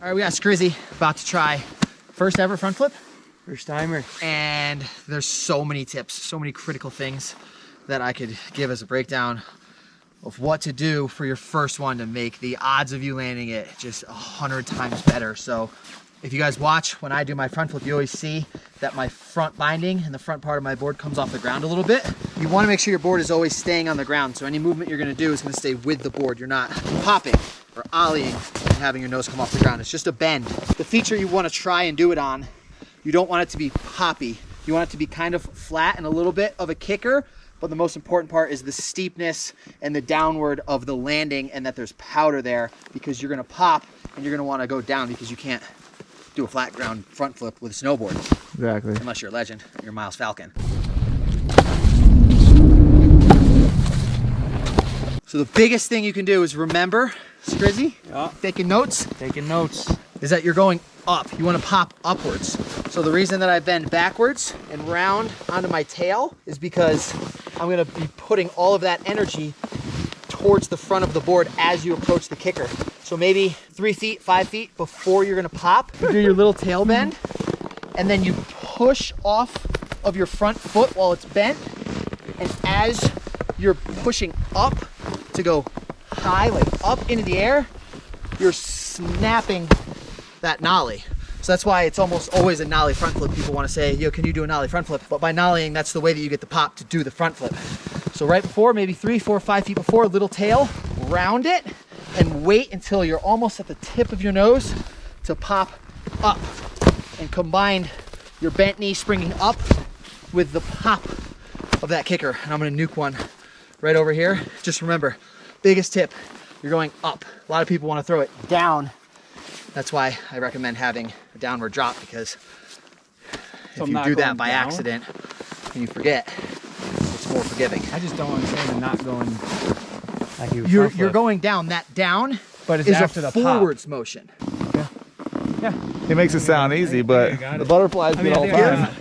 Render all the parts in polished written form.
All right, we got Scrizzy about to try first ever front flip. First timer. And there's so many tips, so many critical things that I could give as a breakdown of what to do for your first one to make the odds of you landing it just 100 times better. So if you guys watch when I do my front flip, you always see that my front binding and the front part of my board comes off the ground a little bit. You want to make sure your board is always staying on the ground. So any movement you're going to do is going to stay with the board. You're not popping or ollieing and having your nose come off the ground. It's just a bend. The feature you want to try and do it on, you don't want it to be poppy. You want it to be kind of flat and a little bit of a kicker, but the most important part is the steepness and the downward of the landing, and that there's powder there, because you're gonna pop and you're gonna wanna go down, because you can't do a flat ground front flip with a snowboard. Exactly. Unless you're a legend, you're Miles Falcon. So the biggest thing you can do is remember, Scrizzy, taking notes? Taking notes. Is that you're going up. You want to pop upwards. So the reason that I bend backwards and round onto my tail is because I'm going to be putting all of that energy towards the front of the board as you approach the kicker. So maybe 3 feet, 5 feet before you're going to pop, you do your little tail bend, and then you push off of your front foot while it's bent. And as you're pushing up to go high, like up into the air, you're snapping that nollie. So that's why it's almost always a nollie front flip. People want to say, yo, can you do a nollie front flip? But by nollieing, that's the way that you get the pop to do the front flip. So right before, maybe 3, 4, 5 feet before, little tail, round it, and wait until you're almost at the tip of your nose to pop up. And combine your bent knee springing up with the pop of that kicker. And I'm gonna nuke one right over here. Just remember, biggest tip, you're going up. A lot of people want to throw it down. That's why I recommend having a downward drop, because if you do that by accident and you forget, it's more forgiving. I just don't understand the not going like you're going down. That down but it's is after a the forwards motion. Yeah. He makes it sound easy, but the butterflies get all fun.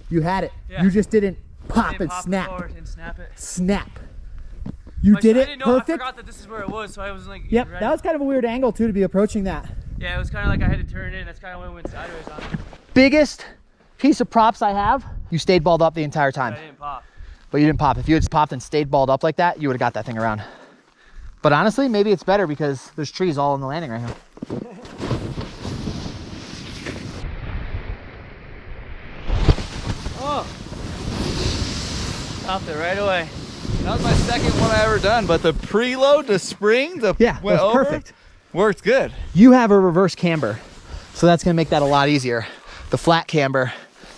You had it. Yeah. You just didn't pop and pop snap. Forward and snap it. Snap. You did I it didn't know, perfect. I forgot that this is where it was, so I was like, Yep, right. that was kind of a weird angle too to be approaching that. Yeah, it was kind of like I had to turn in. That's kind of when it went sideways on it. Biggest piece of props I have, you stayed balled up the entire time. I didn't pop. But you didn't pop. If you had popped and stayed balled up like that, you would have got that thing around. But honestly, maybe it's better because there's trees all in the landing right now. Oh! Stopped it right away. That was my second one I ever done, but the preload, the spring, Yeah, went that's over, perfect. worked good. You have a reverse camber, so that's gonna make that a lot easier. The flat camber,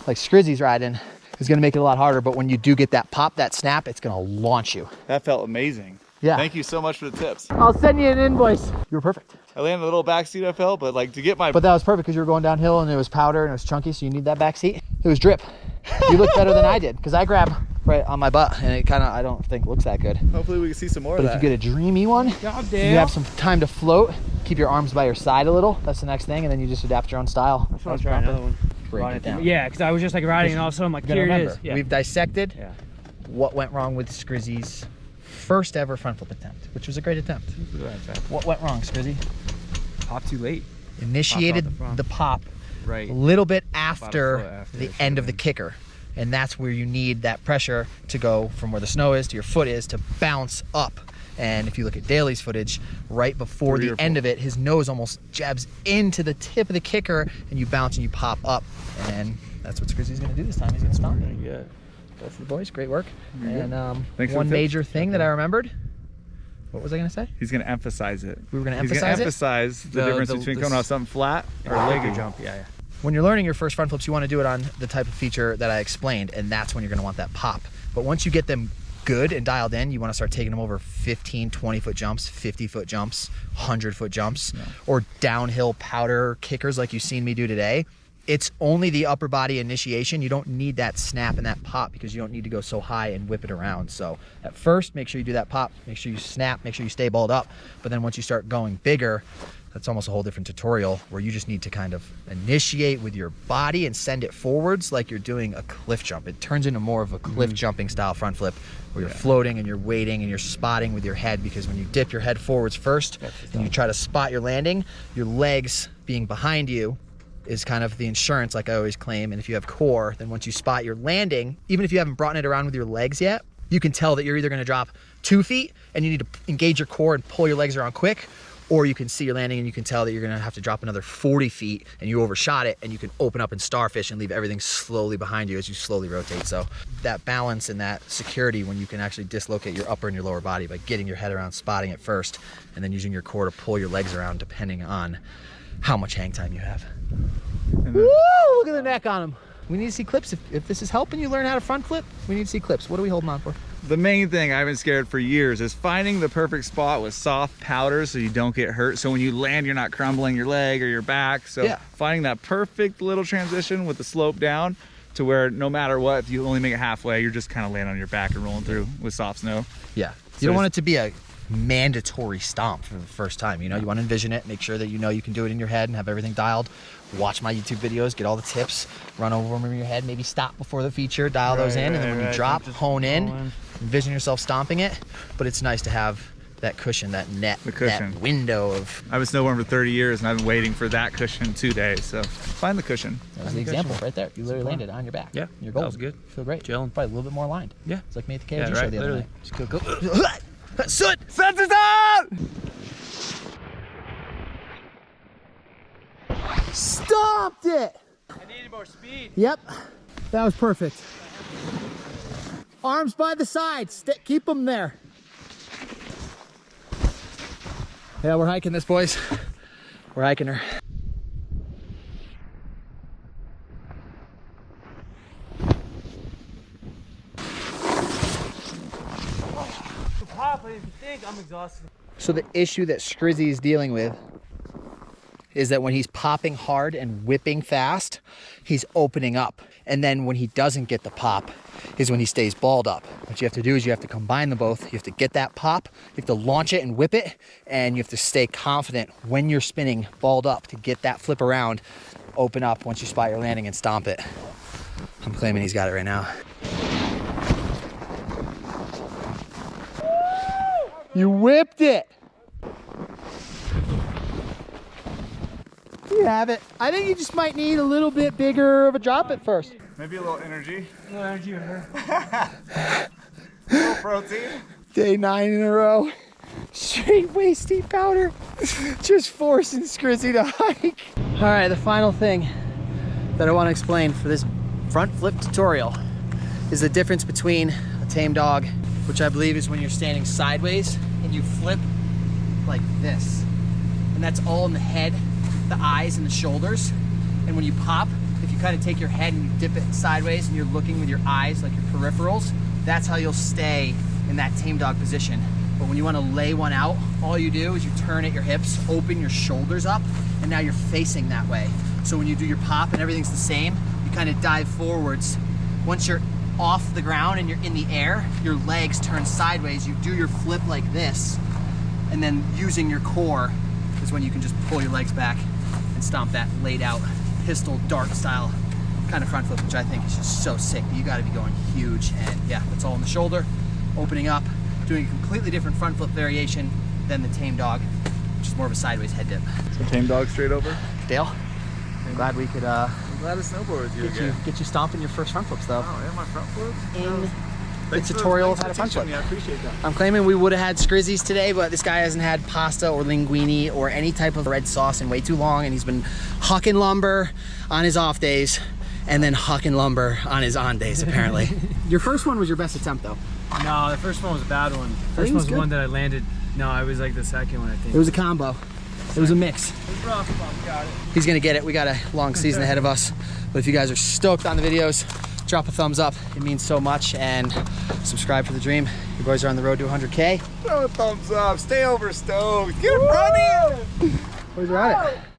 like Scrizzy's riding, is gonna make it a lot harder, but when you do get that pop, that snap, it's gonna launch you. That felt amazing. Yeah. Thank you so much for the tips. I'll send you an invoice. You were perfect. I landed a little backseat, I felt, but like to get my... But that was perfect because you were going downhill and it was powder and it was chunky, so you need that back seat. It was drip. You look better than I did, because I grab right on my butt and it kind of, I don't think looks that good. Hopefully we can see some more But of if that. you get a dreamy one, you have some time to float, keep your arms by your side a little. That's the next thing, and then you just adapt your own style. I should try another one. Break it down. Yeah, because I was just like riding and all of a sudden I'm like, You gotta here it remember, is. Yeah. we've dissected Yeah. what went wrong with Scrizzy's first ever front flip attempt, which was a great attempt. What went wrong, Scrizzy? Pop too late. Initiated Popped out the pop Right. a little bit foot after after the it end of should've the kicker. And that's where you need that pressure to go from where the snow is to your foot is to bounce up. And if you look at Daly's footage, right before the end of it, his nose almost jabs into the tip of the kicker and you bounce and you pop up. And that's what Scrizzy's gonna do this time. He's gonna stomp it. Yeah. Both of the boys, great work. And Thanks for one the tips. major thing that I remembered, what was I gonna say? He's going to emphasize it. We were gonna He's going to emphasize it? emphasize the difference between coming off something flat or Bigger legging. jump. Yeah. When you're learning your first front flips, you want to do it on the type of feature that I explained, and that's when you're going to want that pop. But once you get them good and dialed in, you want to start taking them over 15, 20-foot jumps, 50-foot jumps, 100-foot jumps, or downhill powder kickers like you've seen me do today. It's only the upper body initiation. You don't need that snap and that pop because you don't need to go so high and whip it around. So at first, make sure you do that pop, make sure you snap, make sure you stay balled up. But then once you start going bigger, that's almost a whole different tutorial where you just need to kind of initiate with your body and send it forwards like you're doing a cliff jump. It turns into more of a cliff jumping style front flip where you're floating and you're waiting and you're spotting with your head, because when you dip your head forwards first and you try to spot your landing, your legs being behind you is kind of the insurance, like I always claim. And if you have core, then once you spot your landing, even if you haven't brought it around with your legs yet, you can tell that you're either gonna drop 2 feet and you need to engage your core and pull your legs around quick, or you can see your landing and you can tell that you're gonna have to drop another 40 feet and you overshot it, and you can open up and starfish and leave everything slowly behind you as you slowly rotate. So that balance and that security when you can actually dislocate your upper and your lower body by getting your head around, spotting it first, and then using your core to pull your legs around depending on how much hang time you have. Woo! Look at the neck on him. We need to see clips. If this is helping you learn how to front flip, we need to see clips. What are we holding on for? The main thing I've been scared for years is finding the perfect spot with soft powder so you don't get hurt. So when you land, you're not crumbling your leg or your back. So finding that perfect little transition with the slope down to where no matter what, if you only make it halfway, you're just kind of laying on your back and rolling through with soft snow. Yeah. You don't want it to be a mandatory stomp for the first time. You know, you want to envision it, make sure that you know you can do it in your head and have everything dialed. Watch my YouTube videos, get all the tips, run over them in your head, maybe stop before the feature, dial those in, and then when you drop, hone in, envision yourself stomping it. But it's nice to have that cushion, that net, that window of... I've been snowboarding for 30 years and I've been waiting for that cushion 2 days, so find the cushion. That was the example right there. You literally landed on your back. Yeah, your goal that was good. Feel great. Chilling. Probably a little bit more aligned. Yeah. It's like me at the KOG show the other night. Just go. Soot! Set it up! Stopped it! I needed more speed. Yep, that was perfect. Arms by the sides, keep them there. Yeah, we're hiking this, boys. We're hiking her. Pop, I didn't think I'm exhausted. So the issue that Scrizzy is dealing with is that when he's popping hard and whipping fast, he's opening up. And then when he doesn't get the pop is when he stays balled up. What you have to do is you have to combine them both. You have to get that pop, you have to launch it and whip it, and you have to stay confident when you're spinning balled up to get that flip around, open up once you spot your landing and stomp it. I'm claiming he's got it right now. You whipped it. You have it. I think you just might need a little bit bigger of a drop at first. Maybe a little energy. No energy in her. A little protein. Day 9 in a row. Straight waist deep powder. Just forcing Scrizzy to hike. All right, the final thing that I want to explain for this front flip tutorial is the difference between a tame dog, which I believe is when you're standing sideways and you flip like this. And that's all in the head, the eyes and the shoulders. And when you pop, if you kind of take your head and you dip it sideways and you're looking with your eyes, like your peripherals, that's how you'll stay in that tame dog position. But when you want to lay one out, all you do is you turn at your hips, open your shoulders up, and now you're facing that way. So when you do your pop and everything's the same, you kind of dive forwards. Once you're off the ground and you're in the air, your legs turn sideways, you do your flip like this, and then using your core is when you can just pull your legs back and stomp that laid out pistol dart style kind of front flip, which I think is just so sick. You got to be going huge, and yeah, that's all in the shoulder, opening up, doing a completely different front flip variation than the tame dog, which is more of a sideways head dip. So tame dog straight over. Dale, I'm glad we could I'm glad to snowboard with you again. get you stomping your first front flips though. Oh yeah, my front flips? In the tutorial of how to front flip. I appreciate that. I'm claiming we would have had Scrizzies today, but this guy hasn't had pasta or linguine or any type of red sauce in way too long, and he's been hucking lumber on his off days and then hucking lumber on his on days, apparently. Your first one was your best attempt though. No, the first one was a bad one. First one was the one that I landed. No, it was like the second one, I think. It was a combo. It was a mix. It was rough, but we got it. He's gonna get it. We got a long season ahead of us. But if you guys are stoked on the videos, drop a thumbs up. It means so much. And subscribe for the dream. You boys are on the road to 100K. Throw a thumbs up. Stay over stoked. Get running. Boys are at it.